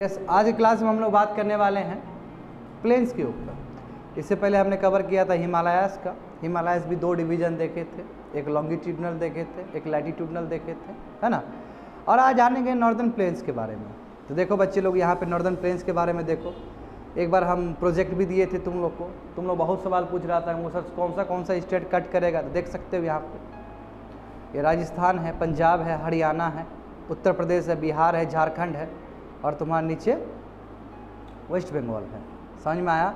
आज की क्लास में हम लोग बात करने वाले हैं प्लेन्स के ऊपर। इससे पहले हमने कवर किया था हिमालयास का। हिमालयास भी दो डिवीज़न देखे थे, एक लॉन्गिट्यूडनल देखे थे, एक लैटिट्यूडनल देखे थे, है ना। और आज जानेंगे नॉर्दर्न प्लेन्स के बारे में। तो देखो बच्चे लोग, यहाँ पे नॉर्दर्न प्लेन्स के बारे में देखो। एक बार हम प्रोजेक्ट भी दिए थे तुम लोग को, तुम लोग बहुत सवाल पूछ रहा था वो सर कौन सा स्टेट कट करेगा। तो देख सकते हो यहाँ पे ये राजस्थान है, पंजाब है, हरियाणा है, उत्तर प्रदेश है, बिहार है, झारखंड है और तुम्हारे नीचे वेस्ट बंगाल है। समझ में आया।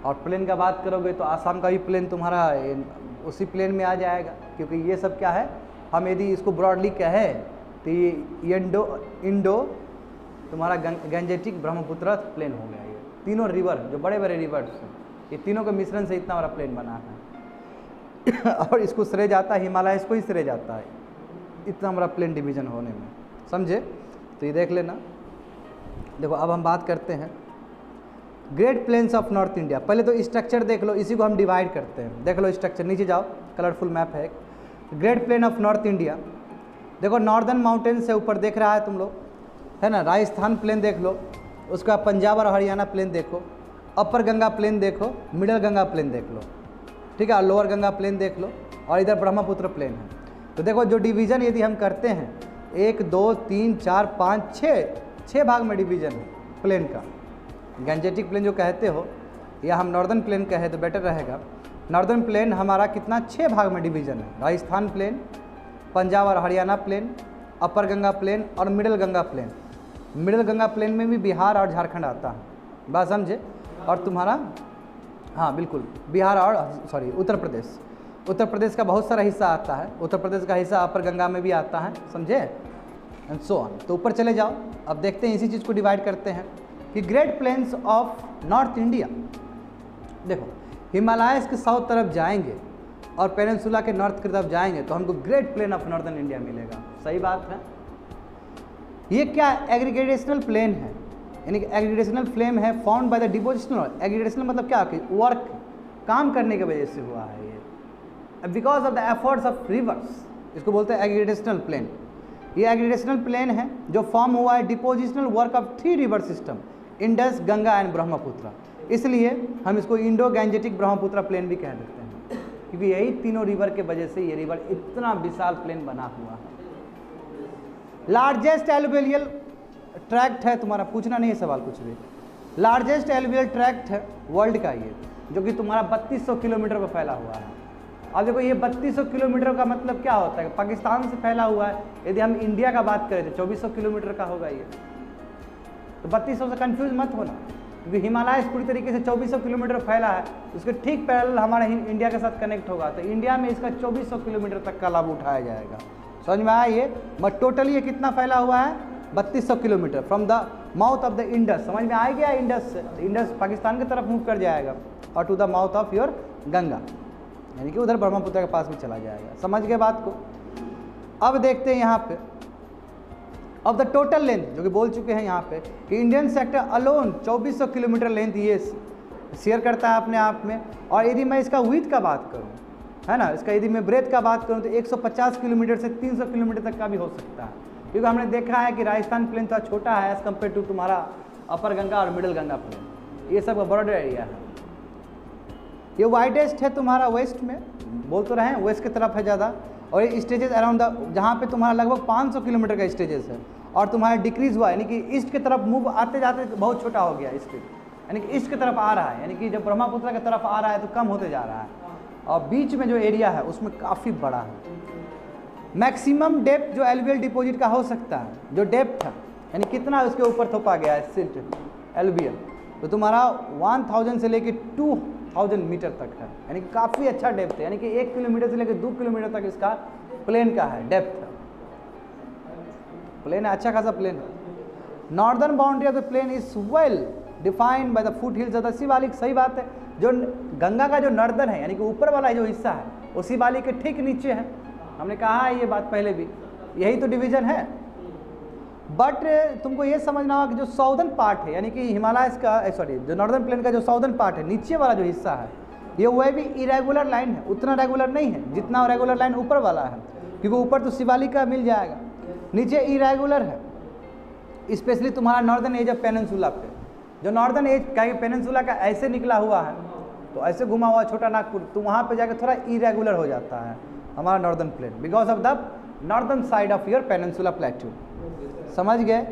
और प्लेन का बात करोगे तो आसाम का भी प्लेन तुम्हारा उसी प्लेन में आ जाएगा, क्योंकि ये सब क्या है, हम यदि इसको ब्रॉडली कहें तो ये इंडो तुम्हारा गंजेटिक ब्रह्मपुत्र प्लेन हो गया। ये तीनों रिवर जो बड़े बड़े रिवर्स हैं, ये तीनों के मिश्रण से इतना बड़ा प्लेन बना है। और इसको श्रेय जाता है, हिमालय इसको ही श्रेय जाता है इतना बड़ा प्लेन डिवीजन होने में, समझे। तो ये देख लेना। देखो अब हम बात करते हैं great plains of north India. पहले तो स्ट्रक्चर देख लो, इसी को हम डिवाइड करते हैं। देख लो स्ट्रक्चर, नीचे जाओ, कलरफुल मैप है एक। Great plain of north India, देखो नॉर्दर्न माउंटेन से ऊपर देख रहा है तुम लोग, है ना। राजस्थान प्लेन देख लो, उसका पंजाब और हरियाणा प्लेन देखो, अपर गंगा प्लेन देखो, मिडल गंगा प्लेन देख लो, ठीक है, और लोअर गंगा प्लेन देख लो, और इधर ब्रह्मपुत्र प्लेन है। तो देखो जो डिवीज़न यदि हम करते हैं 1 2 3 4 5 6 भाग में डिवीज़न है प्लेन का। गंजेटिक प्लेन जो कहते हो या हम नॉर्दर्न प्लेन कहे तो बेटर रहेगा। नॉर्दर्न प्लेन हमारा कितना 6 भाग में डिवीज़न है। राजस्थान प्लेन, पंजाब और Haryana plain, upper Ganga plain और middle Ganga plain. Middle Ganga plain में भी बिहार और झारखंड आता है, बात समझे। और तुम्हारा हाँ बिल्कुल बिहार और उत्तर प्रदेश का बहुत सारा हिस्सा आता है। उत्तर प्रदेश का हिस्सा अपर गंगा में भी आता है, समझे, एंड सो ऑन। तो ऊपर चले जाओ, अब देखते हैं इसी चीज़ को डिवाइड करते हैं कि great plains of north India. देखो हिमालयस के साउथ तरफ जाएंगे और पेनिनसुला के नॉर्थ की तरफ जाएंगे तो हमको great plain of northern India मिलेगा। सही बात है। ये क्या एग्रीगेशनल प्लेन है, यानी कि एग्रीगेशनल प्लेन है फाउंड बाय द डिपोजिशनल। एग्रीगेशनल मतलब क्या कि वर्क, काम करने की वजह से हुआ है ये, because of the efforts of reverse, इसको बोलते हैं एग्रीगेशनल प्लेन। ये एग्रीगेशनल प्लेन है जो फॉर्म हुआ है depositional work of 3 river system, Indus, Ganga and Brahmaputra. इसलिए हम इसको इंडो गैंजेटिक ब्रह्मपुत्र प्लेन भी कह देते हैं, क्योंकि यही तीनों रिवर के वजह से ये रिवर इतना विशाल प्लेन बना हुआ है। लार्जेस्ट एलुवियल ट्रैक्ट है, तुम्हारा पूछना नहीं है सवाल कुछ भी। लार्जेस्ट एलुवियल ट्रैक्ट है वर्ल्ड का ये, जो कि तुम्हारा 3200 किलोमीटर पर फैला हुआ है। अब देखो ये 3200 किलोमीटर का मतलब क्या होता है, पाकिस्तान से फैला हुआ है। यदि हम इंडिया का बात करें तो 2400 किलोमीटर का होगा ये। तो 3200 से कंफ्यूज मत होना, क्योंकि हिमालय पूरी तरीके से 2400 किलोमीटर फैला है, उसके ठीक पैरेलल हमारा इंडिया के साथ कनेक्ट होगा। तो इंडिया में इसका 2400 किलोमीटर तक का लाभ उठाया जाएगा। समझ में आया ये। बट टोटली ये कितना फैला हुआ है, 3200 kilometre from the mouth of the Indus. समझ में आ गया, इंडस पाकिस्तान की तरफ मूव कर जाएगा और to the mouth of your Ganga, यानी कि उधर ब्रह्मपुत्र के पास भी चला जाएगा। समझ गए बात को। अब देखते हैं यहाँ पे ऑफ द टोटल लेंथ, जो कि बोल चुके हैं यहाँ पे कि Indian sector alone 2400 kilometre length ये शेयर करता है अपने आप में। और यदि मैं इसका विड्थ का बात करूँ, है ना, इसका यदि मैं ब्रेथ का बात करूँ तो 150 किलोमीटर से 300 किलोमीटर तक का भी हो सकता है, क्योंकि हमने देखा है कि राजस्थान प्लेन थोड़ा छोटा है एज़ कम्पेयर टू तुम्हारा अपर गंगा और मिडल गंगा प्लेन। ये सब बॉर्डर एरिया है। ये वाइडेस्ट है तुम्हारा वेस्ट में, बोल तो रहे हैं वेस्ट की तरफ है ज़्यादा। और ये स्टेजेस अराउंड द, जहाँ पे तुम्हारा लगभग 500 किलोमीटर का स्टेजेस है। और तुम्हारा डिक्रीज हुआ, यानी कि ईस्ट की तरफ मूव आते जाते बहुत छोटा हो गया स्टेज, यानी कि ईस्ट की तरफ आ रहा है, यानी कि जब ब्रह्मपुत्र की तरफ आ रहा है तो कम होते जा रहा है। और बीच में जो एरिया है उसमें काफ़ी बड़ा है। मैक्सिमम डेप्थ जो एलुवियल डिपोजिट का हो सकता है, जो डेप्थ है, यानी कितना उसके ऊपर थोपा गया है सिल्ट एलुवियल, तो तुम्हारा 1000 से लेके 2000 मीटर तक है, यानी कि काफ़ी अच्छा डेप्थ है। यानी कि 1 किलोमीटर से लेकर 2 किलोमीटर तक इसका प्लेन का है डेप्थ। प्लेन है, अच्छा खासा प्लेन है। Northern boundary of the plain is well defined by the foot hills of the Shivalik. सही बात है। जो गंगा का जो नॉर्दर्न है, यानी कि ऊपर वाला जो हिस्सा है वो शिवालिक के ठीक नीचे है। हमने कहा है ये बात पहले भी, यही तो डिवीजन है। बट तुमको ये समझना होगा कि जो साउदर्न पार्ट है, यानी कि हिमालय का जो नॉर्दर्न प्लेन का जो साउदर्न पार्ट है, नीचे वाला जो हिस्सा है, ये वह भी इरेगुलर लाइन है, उतना रेगुलर नहीं है जितना रेगुलर लाइन ऊपर वाला है, क्योंकि ऊपर तो शिवालिक का मिल जाएगा, नीचे इरेगुलर है। स्पेशली तुम्हारा नॉर्दर्न एज ऑफ पेनिनसुला पे, जो नॉर्दर्न एज का पेनिनसुला का ऐसे निकला हुआ है, तो ऐसे घुमा हुआ छोटा नागपुर, तो वहाँ पे जाके थोड़ा इरेगुलर हो जाता है हमारा northern plain because of the northern side of your peninsula plateau. समझ गए?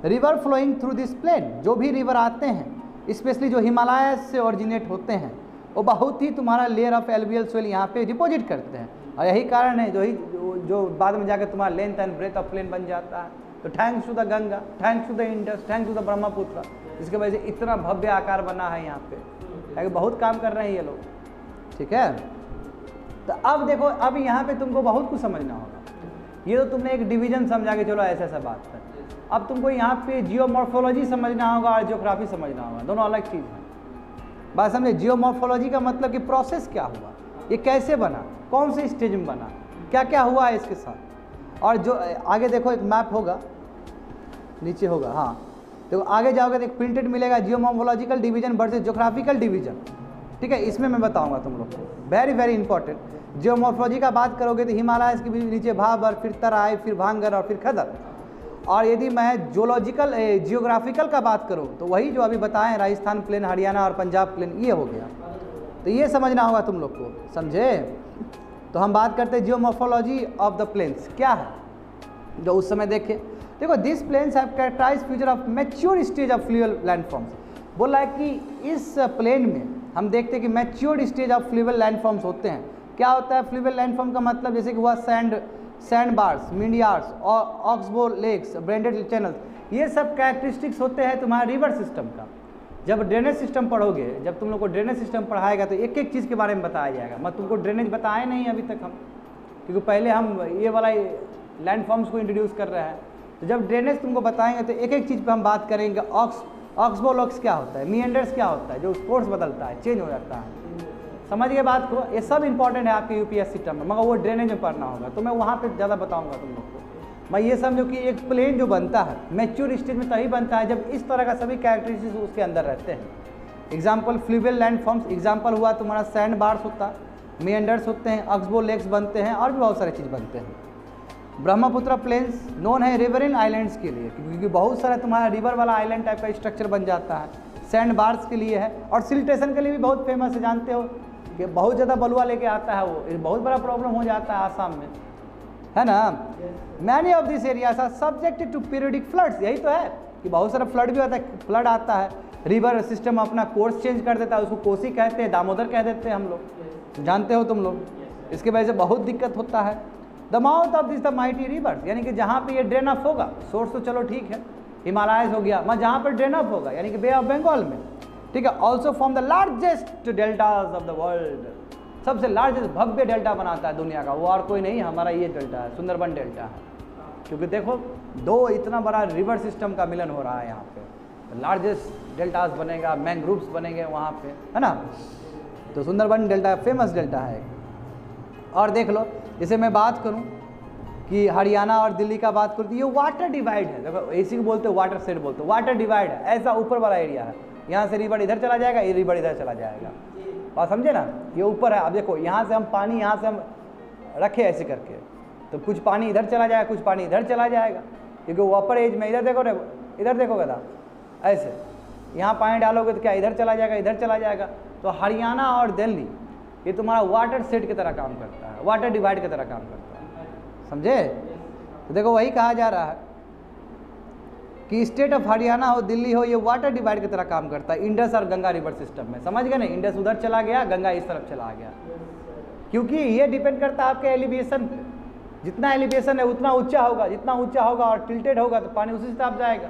River flowing through this plain, जो भी रिवर आते हैं स्पेशली जो हिमालय से ओरिजिनेट होते हैं, वो बहुत ही तुम्हारा लेयर ऑफ एलुवियल सोइल यहाँ पे डिपॉजिट करते हैं, और यही कारण है जो बाद में जाकर तुम्हारा length and breadth of plain बन जाता है। तो thanks to the Ganga, thanks to the Indus, thanks to the Brahmaputra, इसकी वजह से इतना भव्य आकार बना है यहाँ पे, ताकि बहुत काम कर रहे हैं ये लोग। ठीक है, तो अब देखो, अब यहाँ पे तुमको बहुत कुछ समझना होगा। ये तो तुमने एक डिवीजन समझा के चलो ऐसा ऐसा बात है, अब तुमको यहाँ पे जियोमॉर्फोलॉजी समझना होगा और जियोग्राफी समझना होगा, दोनों अलग चीज़ है। बात समझे? जियोमॉर्फोलॉजी का मतलब कि प्रोसेस क्या हुआ, ये कैसे बना, कौन से स्टेज में बना, क्या क्या हुआ है इसके साथ। और जो आगे देखो एक मैप होगा, नीचे होगा, हाँ देखो आगे जाओगे तो एक प्रिंटेड मिलेगा, geomorphological division versus geographical division. ठीक है, इसमें मैं बताऊंगा तुम लोग को, वेरी वेरी इंपॉर्टेंट। जियोमॉर्फोलॉजी का बात करोगे तो हिमालय के भी नीचे भाबर, फिर तराई, फिर भांगर और फिर खदर। और यदि मैं जियोग्राफिकल का बात करूँ तो वही जो अभी बताएं, राजस्थान प्लेन, हरियाणा और पंजाब प्लेन, ये हो गया। तो ये समझना होगा तुम लोग को, समझे? तो हम बात करते हैं जियोमॉर्फोलॉजी ऑफ द प्लेन्स क्या है, जो उस समय देखे। देखो, this plains have characterised feature of mature stage of fluvial landforms. बोला है कि इस प्लेन में हम देखते हैं कि mature stage of fluvial landforms होते हैं। क्या होता है फ्लूवियल लैंडफॉर्म का मतलब? जैसे कि हुआ सैंड बार्स, मिंडियार्स और ऑक्सबो लेक्स, ब्रेंडेड चैनल्स, ये सब कैरेक्टरिस्टिक्स होते हैं तुम्हारे रिवर सिस्टम का। जब ड्रेनेज सिस्टम पढ़ोगे, जब तुम लोग को ड्रेनेज सिस्टम पढ़ाएगा तो एक एक चीज़ के बारे में बताया जाएगा। मैं तुमको ड्रेनेज बताए नहीं अभी तक हम, क्योंकि पहले हम ये वाला लैंडफॉर्म्स को इंट्रोड्यूस कर रहे हैं। तो जब ड्रेनेज तुमको बताएंगे तो एक एक चीज़ पे हम बात करेंगे। ऑक्सबो लॉक्स क्या होता है, मिएंडर्स क्या होता है, जो कोर्स बदलता है, चेंज हो जाता है। समझ गए बात को? ये सब इंपॉर्टेंट है आपके यूपीएससी टर्म में, मगर वो ड्रेनेज में पढ़ना होगा, तो मैं वहाँ पे ज़्यादा बताऊँगा तुम लोग को। मैं ये समझो कि एक प्लेन जो बनता है मैच्योर स्टेज में तभी बनता है जब इस तरह का सभी कैरेक्टरिस्टिक्स उसके अंदर रहते हैं। एग्जाम्पल फ्लूवियल लैंडफॉर्म्स, एग्जाम्पल हुआ तुम्हारा सैंड बार्स होता है, मिएंडर्स होते हैं, ऑक्सबो लेक्स बनते हैं, और भी बहुत सारी चीज़ बनते हैं। ब्रह्मपुत्र प्लेन्स नोन है रिवरिन आइलैंड्स के लिए, क्योंकि बहुत सारा तुम्हारा रिवर वाला आइलैंड टाइप का स्ट्रक्चर बन जाता है। सैंड बार्स के लिए है, और सिल्टेशन के लिए भी बहुत फेमस है। जानते हो कि बहुत ज़्यादा बलुआ लेके आता है वो, एक बहुत बड़ा प्रॉब्लम हो जाता है आसाम में, है ना। Many of this areas are subjected to periodic floods. यही तो है कि बहुत सारा फ्लड भी होता है, फ्लड आता है, रिवर सिस्टम अपना कोर्स चेंज कर देता है, उसको कोसी कहते हैं, दामोदर कह देते हैं हम लोग, जानते हो तुम लोग। इसके वजह से बहुत दिक्कत होता है। The mouth of this the mighty reverse, यानी कि जहाँ पे ये ड्रेन ऑफ होगा, सोर्स तो चलो ठीक है हिमालयस हो गया, मैं जहाँ पर ड्रेन ऑफ होगा यानी कि बे ऑफ बंगाल में, ठीक है। Also from the largest deltas of the world, सबसे लार्जेस्ट भव्य डेल्टा बनाता है दुनिया का, वो और कोई नहीं, हमारा ये डेल्टा है, सुंदरबन डेल्टा है। क्योंकि देखो दो इतना बड़ा रिवर सिस्टम का मिलन हो रहा है यहाँ पे, लार्जेस्ट डेल्टाज बनेगा, मैंग्रोव्स बनेंगे वहाँ पे, है ना। तो सुंदरबन डेल्टा फेमस डेल्टा है। और देख लो, जैसे मैं बात करूं कि हरियाणा और दिल्ली का बात करूं तो ये वाटर डिवाइड है। देखो इसी को बोलते हैं वाटर शेड बोलते हैं, वाटर डिवाइड है। ऐसा ऊपर वाला एरिया है, यहाँ से रिवर इधर चला जाएगा, ये रिवर इधर चला जाएगा, बात समझे ना। ये ऊपर है, अब देखो यहाँ से हम पानी, यहाँ से हम रखे ऐसे करके, तो कुछ पानी इधर चला जाएगा, कुछ पानी इधर चला जाएगा, क्योंकि वो अपर एज में इधर देखो, इधर देखोगे ना ऐसे, यहाँ पानी डालोगे तो क्या इधर चला जाएगा, इधर चला जाएगा। तो हरियाणा और दिल्ली ये तुम्हारा वाटर सेट की तरह काम करता है, वाटर डिवाइड की तरह काम करता है, समझे। तो देखो वही कहा जा रहा है कि स्टेट ऑफ हरियाणा हो, दिल्ली हो, ये वाटर डिवाइड की तरह काम करता है इंडस और गंगा रिवर सिस्टम में, समझ गए ना। इंडस उधर चला गया, गंगा इस तरफ चला गया, क्योंकि ये डिपेंड करता है आपके एलिवेशन पे। जितना एलिवेशन है उतना ऊंचा होगा, जितना ऊंचा होगा और टिल्टेड होगा तो पानी उसी तरफ जाएगा।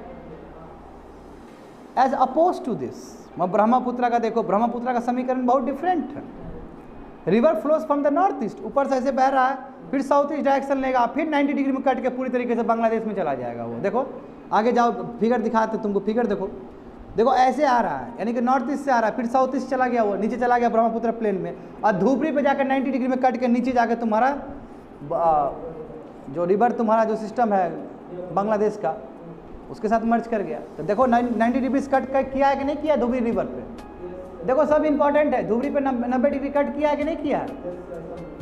एज अपोज टू दिस, मैं ब्रह्मपुत्र का देखो, ब्रह्मपुत्र का समीकरण बहुत डिफरेंट है। River flows from the north east, ऊपर से ऐसे बह रहा है, फिर साउथ ईस्ट डायरेक्शन लेगा, फिर 90 डिग्री में कट के पूरी तरीके से बांग्लादेश में चला जाएगा वो। देखो आगे जाओ, फिगर दिखाते तुमको, फिगर देखो, देखो ऐसे आ रहा है, यानी कि नॉर्थ ईस्ट से आ रहा है, फिर साउथ ईस्ट चला गया, वो नीचे चला गया ब्रह्मपुत्र प्लेन में, और धूपरी पे जाकर 90 डिग्री में कट के नीचे जाकर तुम्हारा जो रिवर तुम्हारा जो सिस्टम है बांग्लादेश का, उसके साथ मर्ज कर गया। तो देखो 90 डिग्री कट किया है कि नहीं किया धुबरी रिवर पे, देखो सब इंपॉर्टेंट है। धुबरी पे 90 डिग्री कट किया है कि नहीं किया है।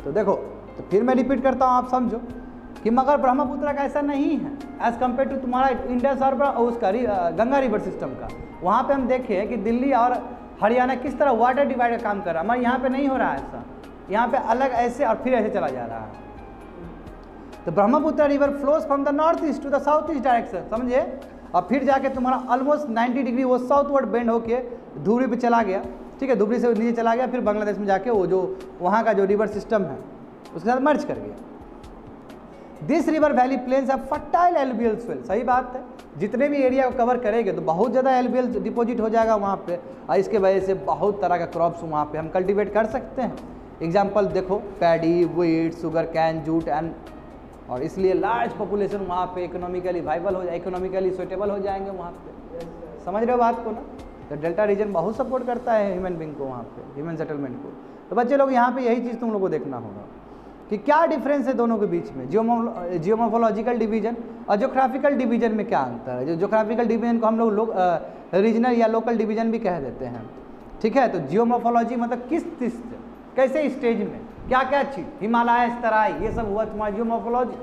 तो देखो, तो फिर मैं रिपीट करता हूँ, आप समझो कि मगर ब्रह्मपुत्र का ऐसा नहीं है एज़ कम्पेयर टू तुम्हारा इंडस और उसका गंगा रिवर सिस्टम का। वहाँ पे हम देखें कि दिल्ली और हरियाणा किस तरह वाटर डिवाइड का काम कर रहा है, मगर यहाँ पे नहीं हो रहा है ऐसा। यहाँ पे अलग ऐसे और फिर ऐसे चला जा रहा है। तो Brahmaputra river flows from the north east to the south east direction, समझे, और फिर जाके तुम्हारा ऑलमोस्ट 90 डिग्री वो साउथवर्ड बेंड होके धुबरी पे चला गया, ठीक है, धुबरी से नीचे चला गया, फिर बांग्लादेश में जाके वो जो वहाँ का जो रिवर सिस्टम है उसके साथ मर्ज कर गया। This river valley plains of fertile alluvial soil, सही बात है, जितने भी एरिया को कवर करेंगे तो बहुत ज़्यादा एलुवियल डिपॉजिट हो जाएगा वहाँ पे, और इसके वजह से बहुत तरह का क्रॉप्स वहाँ पे हम कल्टीवेट कर सकते हैं। एग्जाम्पल देखो, paddy, wheat, sugar cane, jute and, और इसलिए लार्ज पॉपुलेशन वहाँ पे इकोनॉमिकली वाइबल हो जाए, इकोनॉमिकली सुइटेबल हो जाएंगे वहाँ पे। समझ रहे हो बात को ना? तो डेल्टा रीजन बहुत सपोर्ट करता है ह्यूमन बींग को वहाँ पे, ह्यूमन सेटलमेंट को। तो बच्चे लोग यहाँ पे यही चीज़ तुम लोग को देखना होगा कि क्या डिफरेंस है दोनों के बीच में, जियोमोर्फोलॉजिकल डिवीजन और ज्योग्राफिकल डिवीजन में क्या अंतर है। जो ज्योग्राफिकल डिवीजन को हम लोग रीजनल या लोकल डिवीजन भी कह देते हैं, ठीक है। तो जियोमोर्फोलॉजी मतलब किस कैसे स्टेज में क्या क्या चीज़, हिमालय, तराई, ये सब हुआ तुम्हारा जियोमोर्फोलॉजी।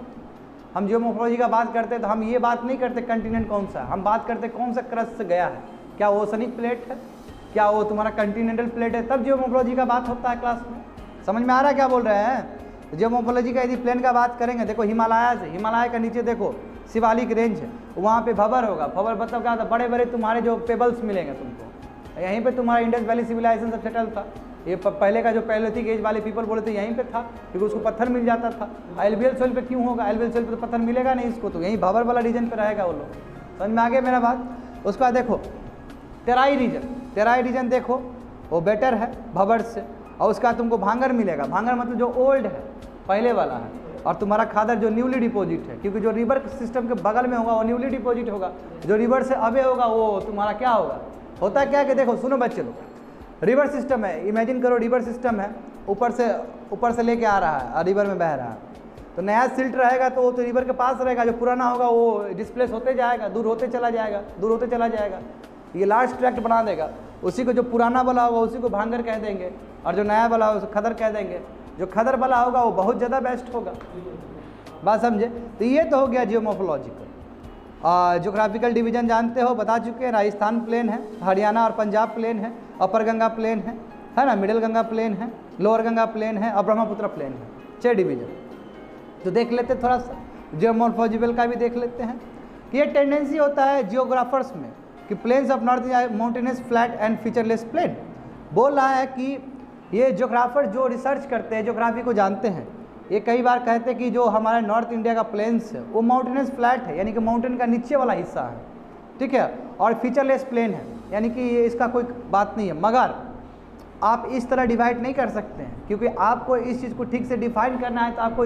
हम जियोमोर्फोलॉजी का बात करते हैं तो हम ये बात नहीं करते कंटिनेंट कौन सा है, हम बात करते कौन सा क्रस्ट से गया है, क्या वो ओशनिक प्लेट है, क्या वो तुम्हारा कंटिनेंटल प्लेट है, तब जियोमोर्फोलॉजी का बात होता है क्लास में। समझ में आ रहा है क्या बोल रहे हैं? जियोमोर्फोलॉजी का यदि प्लेन का बात करेंगे, देखो हिमालय से, हिमालय का नीचे देखो शिवालिक रेंज है, वहाँ पे भंवर होगा। भंवर मतलब क्या था, बड़े बड़े तुम्हारे जो पेबल्स मिलेंगे तुमको। यहीं पे तुम्हारा इंडस वैली सिविलाइजेशन सब सेटल था। ये पहले का जो पैलेथिक एज वाले पीपल बोले थे यहीं पे था, क्योंकि उसको पत्थर मिल जाता था। एलुवियल सोइल पे क्यों होगा, एलुवियल सोइल पे तो पत्थर मिलेगा नहीं इसको, तो यहीं भंवर वाला रीजन पे रहेगा वो लोग। समझ में आ गया मेरा बात? उसके बाद देखो तेराई रीजन, तेराई रीजन देखो वो बेटर है भंवर से, और उसका तुमको भांगर मिलेगा। भांगर मतलब जो ओल्ड है, पहले वाला है, और तुम्हारा खादर जो न्यूली डिपॉजिट है, क्योंकि जो रिवर सिस्टम के बगल में होगा वो न्यूली डिपॉजिट होगा, जो रिवर से अवे होगा वो तुम्हारा क्या होगा, होता क्या कि देखो सुनो बच्चे लोग, रिवर सिस्टम है, इमेजिन करो रिवर सिस्टम है, ऊपर से लेके आ रहा है और रिवर में बह रहा है। तो नया सिल्ट रहेगा तो वो तो रिवर के पास रहेगा, जो पुराना होगा वो डिस्प्लेस होते जाएगा, दूर होते चला जाएगा, दूर होते चला जाएगा, ये लार्ज ट्रैक्ट बना देगा। उसी को जो पुराना वाला होगा उसी को भांगर कह देंगे, और जो नया वाला होगा उसे खदर कह देंगे। जो खदर वाला होगा वो बहुत ज़्यादा बेस्ट होगा। बात समझे? तो ये तो हो गया जियोमोर्फोलॉजिकल। ज्योग्राफिकल डिवीजन जानते हो, बता चुके हैं, राजस्थान प्लेन है, हरियाणा और पंजाब प्लेन है, अपर गंगा प्लेन है ना, मिडिल गंगा प्लेन है, लोअर गंगा प्लेन है और ब्रह्मपुत्र प्लेन है, 6 डिवीजन। तो देख लेते थोड़ा सा जियोमोर्फोलॉजिकल का भी देख लेते हैं कि ये टेंडेंसी होता है जियोग्राफर्स में कि plains of north mountainous flat and featureless plain. बोल रहा है कि ये जियोग्राफर जो रिसर्च करते हैं, जियोग्राफी को जानते हैं, ये कई बार कहते हैं कि जो हमारा नॉर्थ इंडिया का प्लेन्स है वो माउंटेनस फ्लैट है, यानी कि माउंटेन का नीचे वाला हिस्सा है, ठीक है, और फीचरलेस प्लेन है, यानी कि ये इसका कोई बात नहीं है। मगर आप इस तरह डिवाइड नहीं कर सकते हैं, क्योंकि आपको इस चीज़ को ठीक से डिफाइन करना है तो आपको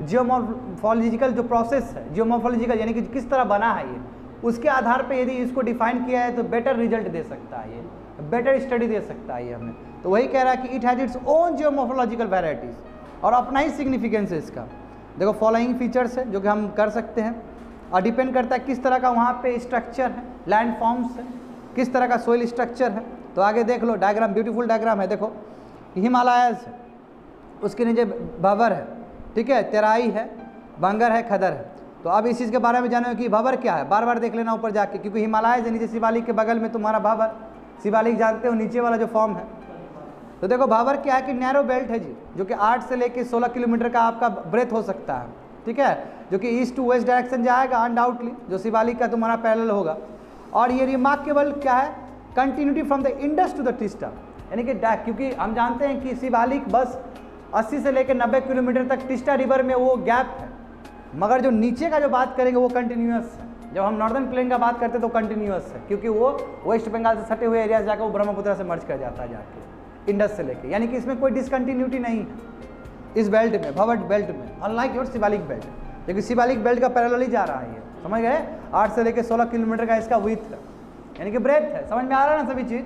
जियोमोर्फोलॉजिकल जो प्रोसेस है, जियोमोर्फोलॉजिकल यानी कि किस तरह बना है ये, उसके आधार पे यदि इसको डिफाइन किया है तो बेटर रिजल्ट दे सकता है, ये बेटर स्टडी दे सकता है ये हमें। तो वही कह रहा है कि it has its own जियोमोर्फोलॉजिकल varieties, और अपना ही सिग्निफिकेंस है इसका। देखो फॉलोइंग फीचर्स है जो कि हम कर सकते हैं, और डिपेंड करता है किस तरह का वहाँ पे स्ट्रक्चर है, लैंड फॉर्म्स है, किस तरह का सोइल स्ट्रक्चर है। तो आगे देख लो डायग्राम, ब्यूटीफुल डायग्राम है, देखो हिमालयस है, उसके नीचे भंवर है, ठीक है, तेराई है, भांगर है, खदर है। तो अब इस चीज़ के बारे में जानो कि भंवर क्या है, बार बार देख लेना ऊपर जाके, क्योंकि हिमालय से नीचे शिवालिक के बगल में तुम्हारा भंवर, शिवालिक जानते हो नीचे वाला जो फॉर्म है। तो देखो भंवर क्या है कि नैरो बेल्ट है जी, जो कि 8 से लेकर 16 किलोमीटर का आपका ब्रेथ हो सकता है, ठीक है, जो कि ईस्ट टू वेस्ट डायरेक्शन जाएगा अनडाउटली, जो शिवालिक का तुम्हारा पैरेलल होगा। और ये रिमार्केबल क्या है, continuity from the Indus to the Teesta, यानी कि क्योंकि हम जानते हैं कि शिवालिक बस 80 से लेकर 90 किलोमीटर तक टिस्टा रिवर में वो गैप है, मगर जो नीचे का जो बात करेंगे वो कंटिन्यूअस है। जब हम नॉर्दर्न प्लेन का बात करते हैं तो कंटिन्यूअस है, क्योंकि वो वेस्ट बंगाल से सटे हुए एरिया जाकर वो ब्रह्मपुत्र से मर्ज कर जाता है जाके इंडस से लेके, यानी कि इसमें कोई डिसकंटिन्यूटी नहीं है इस बेल्ट में, भंवर बेल्ट में, अनलाइक योर शिवालिक बेल्ट। लेकिन शिवालिक बेल्ट का पैरेलल ही जा रहा है ये, समझ गए, 8 से लेकर 16 किलोमीटर का इसका विड्थ है, यानी कि ब्रेथ है। समझ में आ रहा है ना सभी चीज़?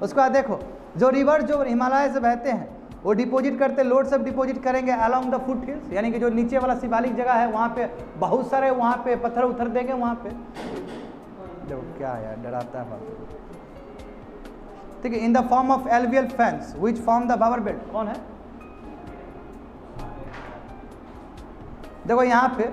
उसके बाद देखो जो रिवर जो हिमालय से बहते हैं वो डिपॉजिट करते, लोड सब डिपॉजिट करेंगे अलॉन्ग द फुट हिल्स, यानी कि जो नीचे वाला शिवालिक जगह है वहाँ पे बहुत सारे वहाँ पे पत्थर उथर देंगे वहाँ पे। देखो क्या यार डराता है बात, ठीक है, in the form of alluvial fans which form the Bhanwar belt. कौन है देखो यहाँ पे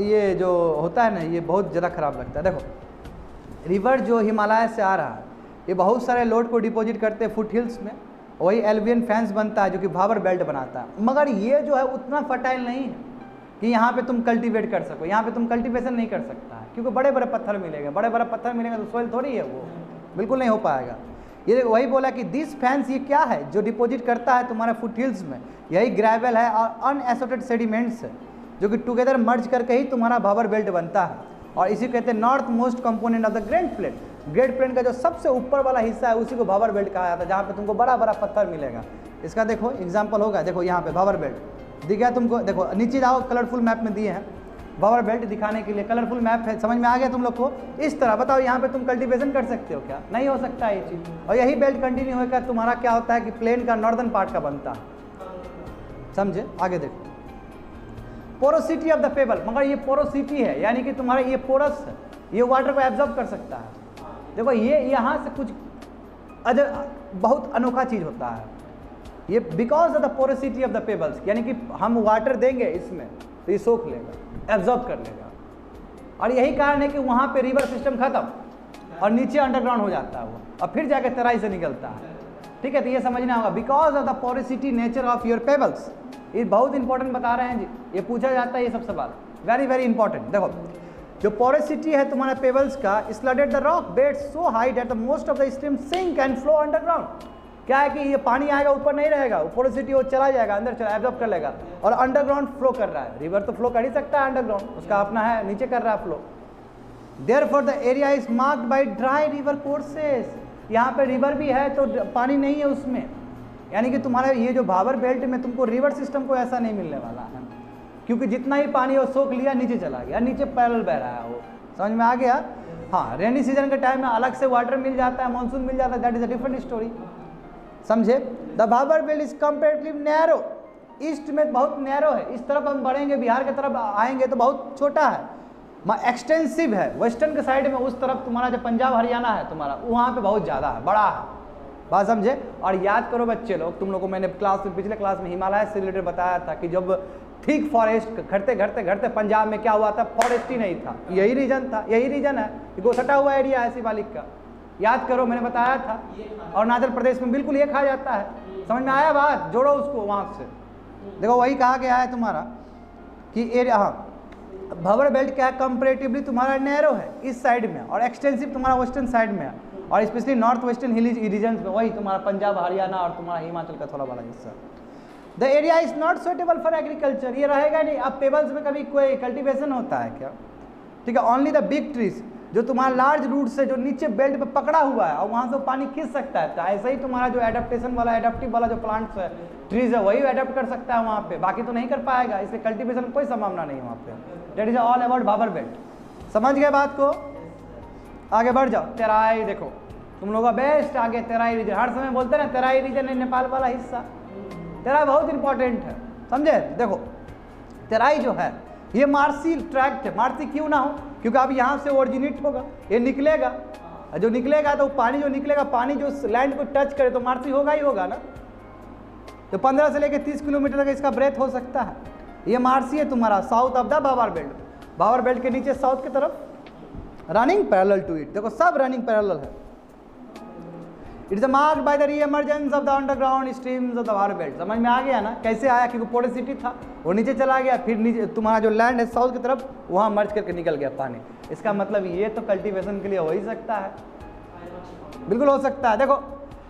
ये जो होता है ना, ये बहुत ज़्यादा ख़राब लगता है। देखो रिवर जो हिमालय से आ रहा है, ये बहुत सारे लोड को डिपॉजिट करते हैं फुट हिल्स में, वही एल्वियन फैंस बनता है जो कि भाबर बेल्ट बनाता है। मगर ये जो है उतना फर्टाइल नहीं है कि यहाँ पे तुम कल्टीवेट कर सको, यहाँ पे तुम कल्टीवेशन नहीं कर सकता है, क्योंकि बड़े बड़े पत्थर मिलेंगे, बड़े बड़े पत्थर मिलेंगे तो सोइल थोड़ी है, वो बिल्कुल नहीं हो पाएगा। ये वही बोला कि दिस फैंस ये क्या है जो डिपॉजिट करता है तुम्हारे फुट हिल्स में, यही ग्रेवल है और अनएसोटेड सेडिमेंट्स है जो कि टुगेदर मर्ज करके ही तुम्हारा भाबर बेल्ट बनता है। और इसी कहते हैं north most component of the great plain. Great plain का जो सबसे ऊपर वाला हिस्सा है उसी को भाबर बेल्ट कहा जाता है, जहाँ पे तुमको बड़ा बड़ा पत्थर मिलेगा। इसका देखो एग्जाम्पल होगा, देखो यहाँ पे भाबर बेल्ट दिख गया तुमको। देखो नीचे जाओ, कलरफुल मैप में दिए हैं भाबर बेल्ट दिखाने के लिए, कलरफुल मैप है, समझ में आ गया तुम लोग को। इस तरह बताओ यहाँ पे तुम कल्टीवेशन कर सकते हो क्या? नहीं हो सकता है ये चीज़। और यही बेल्ट कंटिन्यू होकर तुम्हारा क्या होता है कि प्लेन का नॉर्दर्न पार्ट का बनता है, समझे? आगे देखो पोरोसिटी ऑफ द पेबल, मगर ये पोरोसिटी है यानी कि तुम्हारा ये पोरस है, ये वाटर को एब्जॉर्ब कर सकता है। देखो ये यहाँ से कुछ बहुत अनोखा चीज़ होता है ये, because of the porosity of the pebbles, यानी कि हम वाटर देंगे इसमें तो ये सोख लेगा, एब्जॉर्ब कर लेगा। और यही कारण है कि वहाँ पे रिवर सिस्टम खत्म और नीचे अंडरग्राउंड हो जाता है वो, और फिर जाके तराई से निकलता है। ठीक है, तो ये समझना होगा because of the porosity nature of your pebbles. ये बहुत इंपॉर्टेंट बता रहे हैं जी, ये पूछा जाता है ये सब सवाल, वेरी वेरी इंपॉर्टेंट। देखो जो पोरोसिटी है तुम्हारे पेबल्स का, silted the rock bed so high that the most of the stream sink and flow underground. क्या है कि ये पानी आएगा ऊपर नहीं रहेगा, पोरोसिटी वो चला जाएगा अंदर, चला एब्जॉर्ब कर लेगा और अंडरग्राउंड फ्लो कर रहा है। रिवर तो फ्लो कर ही सकता है अंडरग्राउंड, उसका अपना है, नीचे कर रहा है flow. Therefore the area is marked by dry river courses. यहाँ पे रिवर भी है तो पानी नहीं है उसमें, यानी कि तुम्हारे ये जो भाबर बेल्ट में तुमको रिवर सिस्टम को ऐसा नहीं मिलने वाला है, क्योंकि जितना ही पानी वो सोख लिया नीचे चला गया, नीचे पैरेलल बह रहा है वो, समझ में आ गया? हाँ, रेनी सीजन के टाइम में अलग से वाटर मिल जाता है, मानसून मिल जाता है, that is a different story, समझे? The Bhabar belt is comparatively narrow, east में बहुत नैरो है, इस तरफ हम बढ़ेंगे बिहार की तरफ आएंगे तो बहुत छोटा है, एक्सटेंसिव है। वेस्टर्न के साइड में उस तरफ तुम्हारा जो पंजाब हरियाणा है तुम्हारा, वहाँ पे बहुत ज़्यादा है, बड़ा है, बात समझे? और याद करो बच्चे लोग, तुम लोग को मैंने पिछले क्लास में हिमालय से रिलेटेड बताया था कि जब थिक फॉरेस्ट घटते पंजाब में क्या हुआ था, फॉरेस्ट ही नहीं था, यही रीजन था, यही रीजन है, गोसटा हुआ एरिया है शिवालिक का, याद करो मैंने बताया था। और नादर प्रदेश में बिल्कुल ये खा जाता है, समझ में आया बात? जोड़ो उसको वहाँ से, देखो वही कहा गया है तुम्हारा कि एरिया, हाँ भाबर बेल्ट क्या है, कंपैरेटिवली तुम्हारा नैरो है इस साइड में और एक्सटेंसिव तुम्हारा वेस्टर्न साइड में है, और specially north western hilly region में, वही तुम्हारा पंजाब हरियाणा और तुम्हारा हिमाचल का थोड़ा बड़ा हिस्सा। The area is not suitable for agriculture, ये रहेगा नहीं। अब पेबल्स में कभी कोई कल्टीवेशन होता है क्या? ठीक है, ओनली द बिग ट्रीज, जो तुम्हारा लार्ज रूट से जो नीचे बेल्ट पे पकड़ा हुआ है और वहाँ से पानी खींच सकता है, तो ऐसे ही तुम्हारा जो एडेप्टेशन वाला एडेप्टिव वाला जो प्लांट्स है, ट्रीज है, वही एडेप्ट कर सकता है वहाँ पे, बाकी तो नहीं कर पाएगा, इसलिए कल्टीवेशन कोई संभावना नहीं है वहाँ पे। That is all about Bhabar belt, समझ गए बात को? आगे बढ़ जाओ। तेराई देखो तुम लोगों का बेस्ट, आगे तेराई रीजन, हर समय बोलते हैं तेराई रीजन है नेपाल वाला हिस्सा, तेराई बहुत इंपॉर्टेंट है, समझे? देखो तेराई जो है ये मार्सी ट्रैक्ट है, मार्सी क्यों ना हो, क्योंकि अब यहाँ से ओरिजिनेट होगा, ये निकलेगा, जो निकलेगा तो पानी जो निकलेगा, पानी जो लैंड को टच करे तो मार्सी होगा ही होगा ना। तो 15 से लेकर 30 किलोमीटर तक इसका ब्रेथ हो सकता है। ये मार्सी है तुम्हारा south of the Bhabar belt, Bhabar belt के नीचे साउथ की तरफ, रनिंग पैरेलल टू इट, देखो सब रनिंग पैरेलल है। It's marked by the re-emergence of the underground streams of the Bhabar belt, समझ में आ गया ना कैसे आया? क्योंकि पोरोसिटी था, वो नीचे चला गया, फिर नीचे तुम्हारा जो लैंड है साउथ की तरफ, वहाँ मर्ज करके निकल गया पानी। इसका मतलब ये तो कल्टीवेशन के लिए हो ही सकता है, बिल्कुल हो सकता है। देखो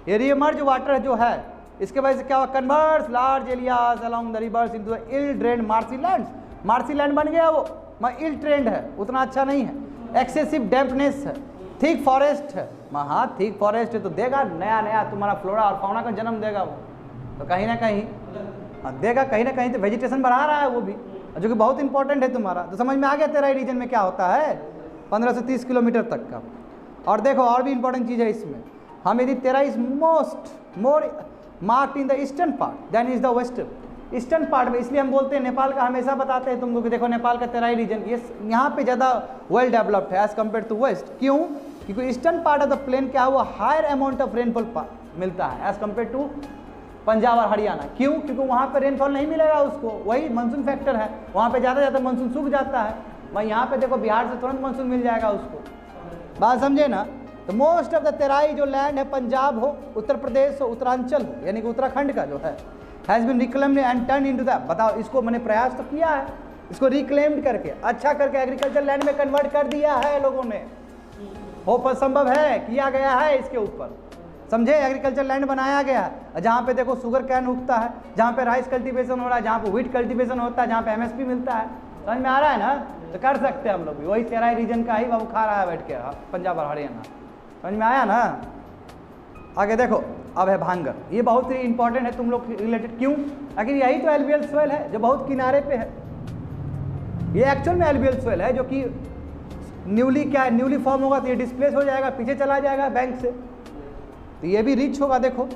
ये रीएमर्ज वाटर जो है, इसके वजह से क्या हुआ, converts large areas along the rivers into the ill drained marshy land, marshy land बन गया वो, मगर इल ट्रेंड है, उतना अच्छा नहीं है, एक्सेसिव डैम्पनेस है, थिक फॉरेस्ट है, हाँ थिक फॉरेस्ट है तो देगा नया नया तुम्हारा फ्लोरा और फाउना का जन्म देगा वो, तो कहीं ना कहीं देगा, कहीं ना कहीं तो वेजिटेशन बढ़ा रहा है वो भी, जो कि बहुत इंपॉर्टेंट है तुम्हारा। तो समझ में आ गया तेराई रीजन में क्या होता है, 15 से 30 किलोमीटर तक का। और देखो और भी इंपॉर्टेंट चीज़ है इसमें, हम यदि Terai is more marked in the eastern part than is the western, eastern part में, इसलिए हम बोलते हैं नेपाल का हमेशा बताते हैं तुमको कि देखो नेपाल का तेराई रीजन ये यहाँ पे ज़्यादा वेल डेवलप्ड है एज कम्पेयर टू वेस्ट। क्यों? क्योंकि eastern part of the plain क्या है, वो हायर अमाउंट ऑफ रेनफॉल मिलता है एज कम्पेयर टू पंजाब और हरियाणा। क्यों? क्योंकि वहाँ पे रेनफॉल नहीं मिलेगा उसको, वही मानसून फैक्टर है, वहाँ पे ज़्यादा ज़्यादा मानसून सूख जाता है। वहीं यहाँ पे देखो बिहार से तुरंत मानसून मिल जाएगा उसको। बात समझे ना? तो मोस्ट ऑफ द तेराई जो लैंड है, पंजाब हो, उत्तर प्रदेश हो, उत्तरांचल हो, यानी कि उत्तराखंड का जो है, has been reclaimed and turn into the, बताओ इसको मैंने प्रयास तो किया है, इसको रिक्लेम्ड करके अच्छा करके एग्रीकल्चर लैंड में कन्वर्ट कर दिया है लोगों ने। हो पर संभव है, किया गया है इसके ऊपर, समझे? एग्रीकल्चर लैंड बनाया गया है, जहाँ पे देखो शुगर कैन उगता है, जहाँ पे राइस कल्टीवेशन हो रहा है, जहाँ पे व्हीट कल्टीवेशन होता है, जहाँ पे एमएसपी मिलता है। समझ में आ रहा है ना? तो कर सकते हैं हम लोग भी, वही तेराई रीजन का ही बाबू खा रहा है बैठ के, पंजाब और हरियाणा। समझ में आया ना? आगे देखो, अब है भांगर। ये बहुत ही इंपॉर्टेंट है तुम लोग रिलेटेड। क्यों? आखिर यही तो एलुवियल सोइल है जो बहुत किनारे पे है। ये एक्चुअल में एलुवियल सोइल है जो कि न्यूली फॉर्म होगा तो ये डिस्प्लेस हो जाएगा, पीछे चला जाएगा बैंक से, तो ये भी रिच होगा। देखो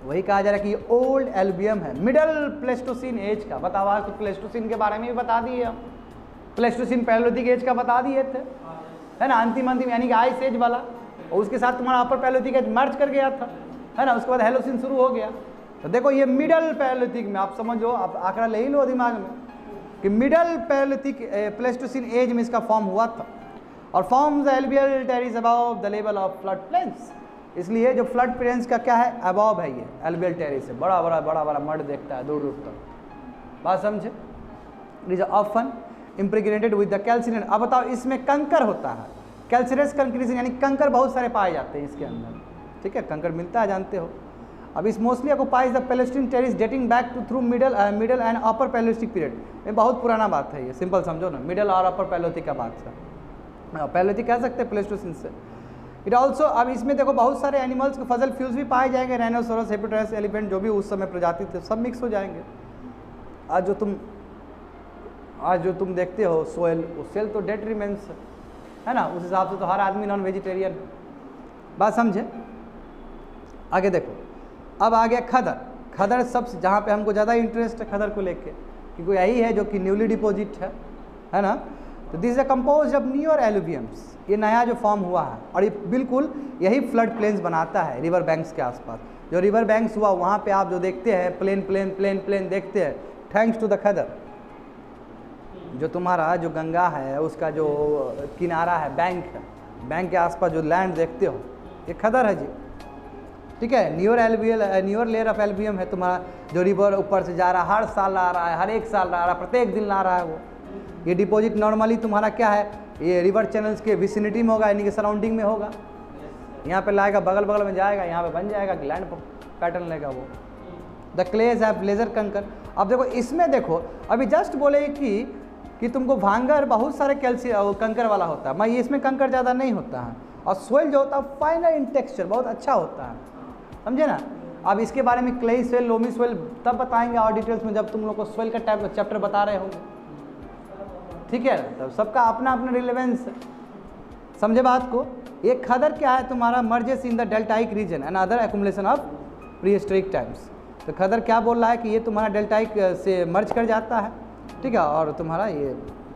वही कहा जा रहा है कि ये ओल्ड एल्बियम है, मिडल प्लेस्टोसिन एज का। बताओ आज तो प्लेस्टोसिन के बारे में भी बता दिए हम, प्लेस्टोसिन पैलोलिथिक एज का बता दिए थे, है ना? अंतिम यानी कि आइस एज वाला, और उसके साथ तुम्हारा अपर पैलोलिथिक एज मर्ज कर गया था, है ना? उसके बाद हेलोसिन शुरू हो गया। तो देखो ये मिडल पैलोलिथिक में, आप समझो, आप आंकड़ा ले ही लो दिमाग में कि मिडल पैलोलिथिक प्लेस्टोसिन एज में इसका फॉर्म हुआ था, और forms alluvial terrace above the level of flood plains. इसलिए जो फ्लड प्लेन्स का क्या है, अबव है ये एल्वियल टेरिस से, बड़ा बड़ा मड देखता है दूर दूर तक। बात समझे? It is often impregnated with the calcinate. अब बताओ इसमें कंकर होता है, कैल्सिनस कंक्रीशन, यानी कंकर बहुत सारे पाए जाते हैं इसके अंदर, ठीक है? कंकर मिलता है, जानते हो। अब इस mostly occupies the Pleistocene terrace dating back to through middle and upper Pleistocene period. ये बहुत पुराना बात है, ये सिंपल समझो ना, मिडल और अपर पैलोथिक का बात है, पैलोथिक कह सकते हैं प्लेस्टोसिन से। इट ऑल्सो, अब इसमें देखो बहुत सारे एनिमल्स के फजल फ्यूज भी पाए जाएंगे, राइनोसोरस, हेपेटोरस, एलिफेंट, जो भी उस समय प्रजाति थे सब मिक्स हो जाएंगे। आज जो तुम देखते हो सोयल, वो सेल तो डेड रिमेन्स है ना, उस हिसाब से तो हर आदमी नॉन वेजिटेरियन है। बात समझे? आगे देखो, अब आ गया खदर। खदर सबसे, जहाँ पे हमको ज़्यादा इंटरेस्ट है खदर को लेके, क्योंकि यही है जो कि न्यूली डिपोजिट है ना? तो this is compose of newer alluviums, ये नया जो फॉर्म हुआ है, और ये बिल्कुल यही फ्लड प्लेन्स बनाता है रिवर बैंक्स के आसपास। जो रिवर बैंक्स हुआ वहाँ पे आप जो देखते हैं प्लेन देखते हैं, थैंक्स टू द खदर। जो तुम्हारा जो गंगा है उसका जो किनारा है, बैंक के आसपास जो लैंड देखते हो, ये खदर है जी, ठीक है? न्यूअर लेयर ऑफ एल्बियम है तुम्हारा, जो रिवर ऊपर से जा रहा है, हर साल आ रहा है, हर एक साल आ रहा है, प्रत्येक दिन ला रहा है वो। ये डिपॉजिट नॉर्मली तुम्हारा क्या है, ये रिवर चैनल्स के विसिनिटी में होगा, यानी कि सराउंडिंग में होगा। यहाँ पे लाएगा, बगल में जाएगा, यहाँ पे बन जाएगा, लैंड पैटर्न लेगा वो। द क्लेज हैव लेजर कंकर। अब देखो इसमें देखो, अभी जस्ट बोले कि तुमको भांगर बहुत सारे कैल्शियम कंकर वाला होता है, मैं इसमें कंकर ज़्यादा नहीं होता है, और सोइल जो होता है फाइनर इन टेक्सचर, बहुत अच्छा होता है, समझे ना? अब इसके बारे में क्लेई सोइल, लोमी सोइल तब बताएंगे और डिटेल्स में जब तुम लोग को सोइल का चैप्टर बता रहे होंगे, ठीक है? तब सबका अपना अपना रिलेवेंस है, समझे बात को? एक खदर क्या है तुम्हारा, merges in the deltaic region and other accumulation of prehistoric times. तो खदर क्या बोल रहा है कि ये तुम्हारा डेल्टाइक से मर्ज कर जाता है, ठीक है? और तुम्हारा ये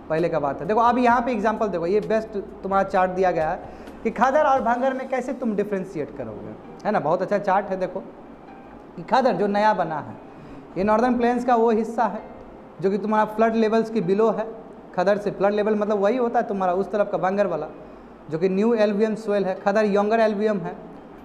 पहले का बात है। देखो अब यहाँ पे एग्जांपल देखो, ये बेस्ट तुम्हारा चार्ट दिया गया है कि खदर और भांगर में कैसे तुम डिफ्रेंशिएट करोगे, है ना? बहुत अच्छा चार्ट है। देखो कि खदर जो नया बना है, ये नॉर्दर्न प्लेन्स का वो हिस्सा है जो कि तुम्हारा फ्लड लेवल्स के बिलो है। खदर से फ्लड लेवल मतलब वही होता है तुम्हारा उस तरफ का भांगर वाला, जो कि न्यू एल्वियम सोइल है। खदर यंगर एल्वियम है,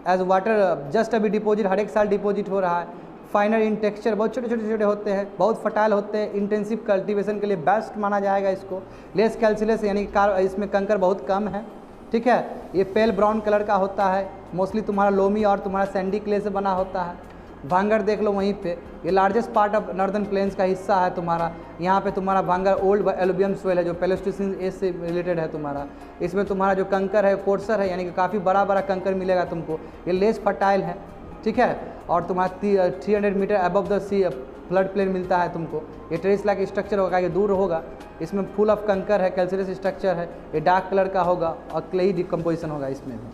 एज वाटर जस्ट अभी डिपोजिट, हर एक साल डिपोजिट हो रहा है। फाइनर इन टेक्सचर, बहुत छोटे होते हैं, बहुत फर्टाइल होते हैं, इंटेंसिव कल्टीवेशन के लिए बेस्ट माना जाएगा इसको। लेस कैल्सियस, यानी कि इसमें कंकर बहुत कम है, ठीक है? ये पेल ब्राउन कलर का होता है, मोस्टली तुम्हारा लोमी और तुम्हारा सैंडी क्ले से बना होता है। भांगर देख लो वहीं पे, ये largest part of northern plains का हिस्सा है तुम्हारा। यहाँ पे तुम्हारा भांगर ओल्ड एलुवियम सोइल है जो प्लेस्टोसिन एज से रिलेटेड है तुम्हारा। इसमें तुम्हारा जो कंकर है कोर्सर है, यानी कि काफ़ी बड़ा कंकर मिलेगा तुमको। ये लेस फर्टाइल है, ठीक है? और तुम्हारा 300 metre above the sea flood plain मिलता है तुमको। ये टेरिस लाइक स्ट्रक्चर होगा, ये दूर होगा, इसमें फुल ऑफ कंकर है, कैल्सियस स्ट्रक्चर है, ये डार्क कलर का होगा और क्लेई डिकम्पोजिशन होगा इसमें भी।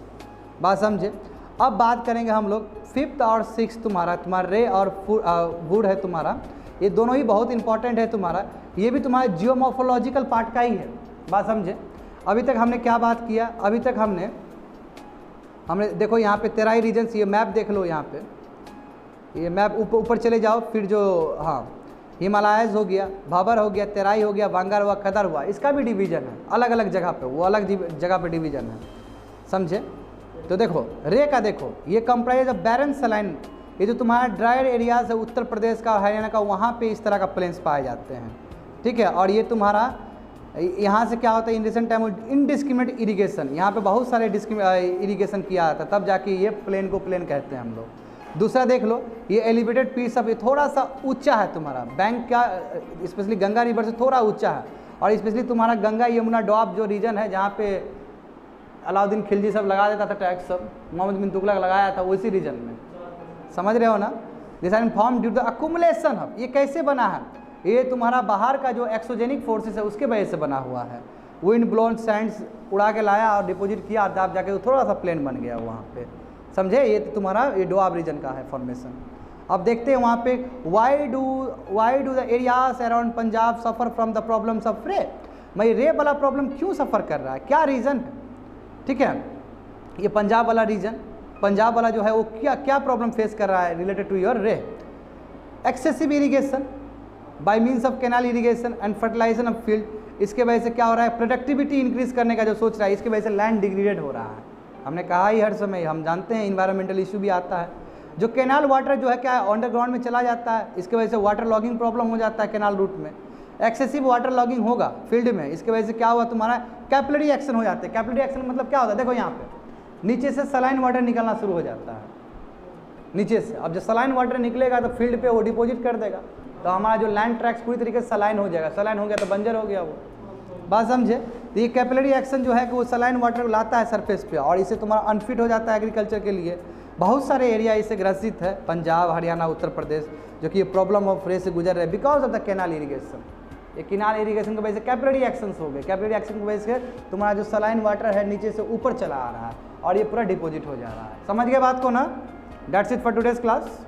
बात समझे? अब बात करेंगे हम लोग 5th और 6th तुम्हारा रे और वुड है तुम्हारा, ये दोनों ही बहुत इंपॉर्टेंट है तुम्हारा। ये भी तुम्हारा जियोमॉर्फोलॉजिकल पार्ट का ही है। बात समझे? अभी तक हमने क्या बात किया, अभी तक हमने देखो यहाँ पे तेराई रीजन्स, ये मैप देख लो यहाँ पे, ये मैप ऊपर चले जाओ, फिर जो हाँ हिमालयज हो गया, भाबर हो गया, तेराई हो गया, बांगर हुआ, खदर हुआ, इसका भी डिवीजन है अलग अलग जगह पे, वो अलग जगह पे डिवीजन है, समझे। तो देखो रे का देखो, ये कंप्राइज ऑफ बैरन सलाइन, ये जो तुम्हारा ड्राइड एरियाज है उत्तर प्रदेश का, हरियाणा का, वहाँ पे इस तरह का प्लेन्स पाए जाते हैं, ठीक है। और ये तुम्हारा यहाँ से क्या होता है, in recent time indiscriminate irrigation, यहाँ पे बहुत सारे इरीगेशन किया जाता है, तब जाके ये प्लेन को प्लेन कहते हैं हम लोग। दूसरा देख लो, ये एलिवेटेड पीस ऑफ, ये थोड़ा सा ऊंचा है तुम्हारा, बैंक का स्पेशली गंगा रिवर से थोड़ा ऊंचा है, और स्पेशली तुम्हारा गंगा यमुना डॉब जो रीजन है जहाँ पे अलाउद्दीन खिलजी सब लगा देता था टैक्स, सब मोहम्मद बिन तुगलक लगाया था, उसी रीजन में, समझ रहे हो ना। This are form due to the accumulation of, ये कैसे बना है, ये तुम्हारा बाहर का जो एक्सोजेनिक फोर्सेस है उसके वजह से बना हुआ है, विंड ब्लोन सैंड्स उड़ा के लाया और डिपोजिट किया, तब जाके थोड़ा सा प्लेन बन गया वहाँ पे, समझे। ये तुम्हारा ये डोआब रीजन का है फॉर्मेशन। अब देखते हैं वहाँ पे why do the areas around Punjab suffer from the problems of रे, भाई रे वाला प्रॉब्लम क्यों सफ़र कर रहा है, क्या रीज़न है, ठीक है। ये पंजाब वाला रीजन, पंजाब वाला जो है वो क्या प्रॉब्लम फेस कर रहा है रिलेटेड टू योर रे, excessive irrigation by means of canal irrigation and fertilisation of field, इसके वजह से क्या हो रहा है, प्रोडक्टिविटी इंक्रीज करने का जो सोच रहा है, इसकी वजह से लैंड डिग्रेडेड हो रहा है। हमने कहा ही हर समय, हम जानते हैं इन्वायरमेंटल इशू भी आता है, जो कैनाल वाटर जो है क्या है अंडरग्राउंड में चला जाता है, इसके वजह से वाटर लॉगिंग प्रॉब्लम हो जाता है कैनाल रूट में, एक्सेसिव वाटर लॉगिंग होगा फील्ड में, इसके वजह से क्या हुआ तुम्हारा कैपिलरी एक्शन हो जाते हैं। कैपिलरी एक्शन मतलब क्या होता है, देखो यहाँ पे नीचे से सलाइन वाटर निकलना शुरू हो जाता है नीचे से, अब जब सलाइन वाटर निकलेगा तो फील्ड पे वो डिपॉजिट कर देगा, तो हमारा जो लैंड ट्रैक्स पूरी तरीके से सलाइन हो जाएगा, सलाइन हो गया तो बंजर हो गया वो, बात समझे। तो ये कैपिलरी एक्शन जो है कि वो सलाइन वाटर लाता है सरफेस पे, और इससे तुम्हारा अनफिट हो जाता है एग्रीकल्चर के लिए। बहुत सारे एरिया इससे ग्रसित है, पंजाब, हरियाणा, उत्तर प्रदेश, जो कि ये प्रॉब्लम ऑफ रे से गुजर रहे हैं because of the canal irrigation. ये कैनाल इरीगेशन की वजह से कैपिलरी एक्शंस हो गए, कैपिलरी एक्शन की वजह से तुम्हारा जो सलाइन वाटर है नीचे से ऊपर चला आ रहा है और ये पूरा डिपॉजिट हो जा रहा है। समझ गए बात को ना। That's it for today's class.